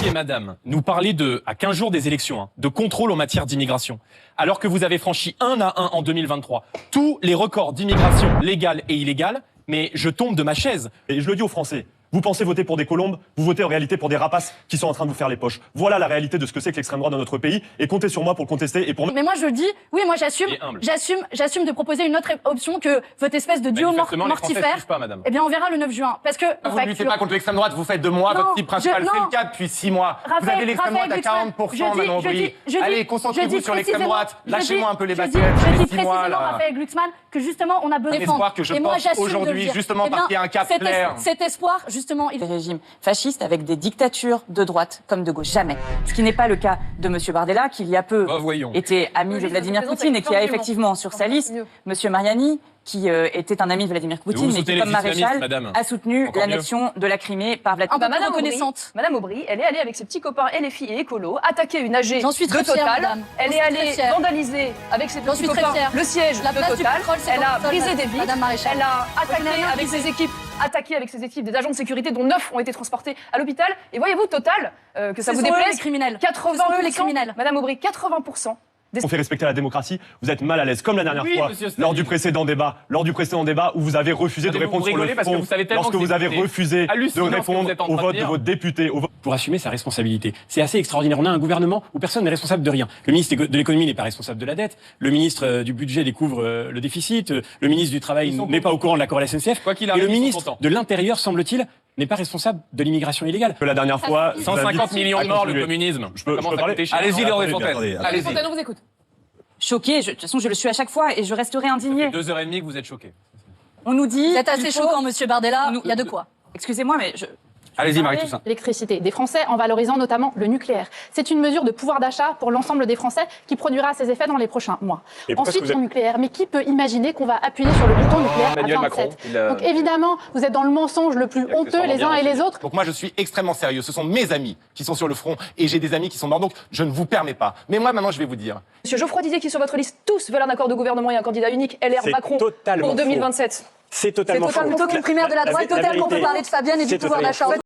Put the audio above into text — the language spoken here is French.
et madame nous parler à 15 jours des élections, de contrôle en matière d'immigration, alors que vous avez franchi 1 à 1 en 2023 tous les records d'immigration légale et illégale, mais je tombe de ma chaise. Et je le dis aux Français. Vous pensez voter pour des colombes, vous votez en réalité pour des rapaces qui sont en train de vous faire les poches. Voilà la réalité de ce que c'est que l'extrême droite dans notre pays, et comptez sur moi pour le contester et pour... Mais moi je le dis, oui, moi j'assume de proposer une autre option que votre espèce de duo mortifère. Eh bien on verra le 9 juin. Parce que... Vous ne luttez pas contre l'extrême droite, vous faites de moi votre cible principale, c'est le cas depuis 6 mois. Vous avez l'extrême droite à 40%, Manon Aubry. Allez, concentrez-vous sur l'extrême droite, lâchez-moi un peu les baskets, je dis précisément, Raphaël Glucksmann, que justement on a besoin de espoir que je porte aujourd'hui, justement parce qu'il y a un cap clair. Cet espoir, justement, il régime fasciste avec des dictatures de droite comme de gauche. Jamais. Ce qui n'est pas le cas de M. Bardella, qui il y a peu était ami de Vladimir Poutine et qui a effectivement sur sa liste M. Mariani, qui était un ami de Vladimir Poutine, mais qui, comme maréchal, a soutenu l'annexion de la Crimée par Vladimir Poutine. Madame Aubry, elle est allée avec ses petits copains LFI et écolo, attaquer une AG de Total. Elle est allée vandaliser avec ses petits copains le siège de Total. Elle a brisé des vitres. Elle a attaqué avec ses équipes des agents de sécurité, dont 9 ont été transportés à l'hôpital. Et voyez-vous, Total, que ça vous déplaise, les criminels. 80%, les criminels. Madame Aubry, 80%. On fait respecter la démocratie, vous êtes mal à l'aise, comme la dernière fois, lors du précédent débat où vous avez refusé de répondre sur le fond, lorsque vous avez refusé de répondre au vote de votre député. Pour assumer sa responsabilité. C'est assez extraordinaire. On a un gouvernement où personne n'est responsable de rien. Le ministre de l'économie n'est pas responsable de la dette, le ministre du budget découvre le déficit, le ministre du travail n'est pas au courant de l'accord à la SNCF, et le ministre de l'Intérieur, semble-t-il, n'est pas responsable de l'immigration illégale. La dernière fois, 150 millions de morts, le communisme. Je peux parler. Allez-y, Léon Desfontaines. Allez-y. On vous écoute. Choquée, de toute façon je le suis à chaque fois et je resterai indignée. Ça fait 2h30 que vous êtes choqué. On nous dit... Vous êtes assez choquant, monsieur Bardella, il y a de quoi. Excusez-moi, mais Allez-y, Marie-Toussaint. L'électricité des Français en valorisant notamment le nucléaire. C'est une mesure de pouvoir d'achat pour l'ensemble des Français qui produira ses effets dans les prochains mois. Ensuite, sur le nucléaire. Mais qui peut imaginer qu'on va appuyer sur le bouton nucléaire à 27 ? Donc évidemment, vous êtes dans le mensonge le plus honteux les uns et les autres. Donc moi, je suis extrêmement sérieux. Ce sont mes amis qui sont sur le front et j'ai des amis qui sont morts. Donc je ne vous permets pas. Mais moi, maintenant, je vais vous dire. Monsieur Geoffroy Didier, qui est sur votre liste, tous veulent un accord de gouvernement et un candidat unique, LR Macron, pour 2027. C'est totalement faux. Plutôt qu'une primaire de la droite, totalement, on peut parler de Fabienne et du pouvoir d'achat.